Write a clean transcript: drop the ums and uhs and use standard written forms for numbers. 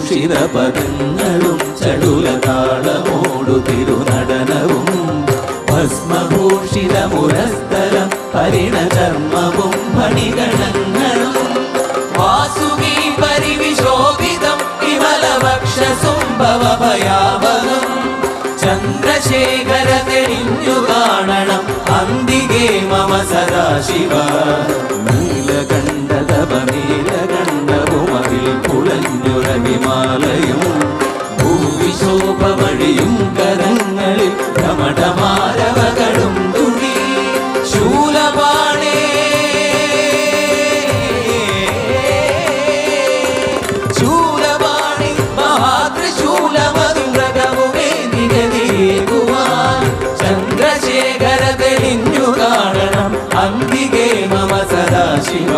ഭൂഷിത പദങ്ങളും ചടുലതാളമോടു തിരുനടനവും ഭസ്മഭൂഷിത മുരസ്ഥലം പരിണചർമ്മവും മണിഗണങ്ങളും വാസുകി പരിവിശോഭിതം വിമലവക്ഷസുംഭവഭയാവകം ചന്ദ്രശേഖര തെളിഞ്ഞു കാണണം അന്തികേ മമ സദാശിവ നീലകണ്ഠതപനീലകണ്ഠവുമതിൽ കുളഞ്ഞുറവിമാലയും ഭൂവിശോഭമഴിയും കരങ്ങളിൽ ഘമഠമാരവകളും തുണി ശൂലപാണേ ശൂലപാണി മഹാത്രിശൂലമതുമൃഗവുമേ നിഗതിയേകുവാൻ ചന്ദ്രശേഖര തെളിഞ്ഞു കാണണം അന്തികേ മമ സദാശിവ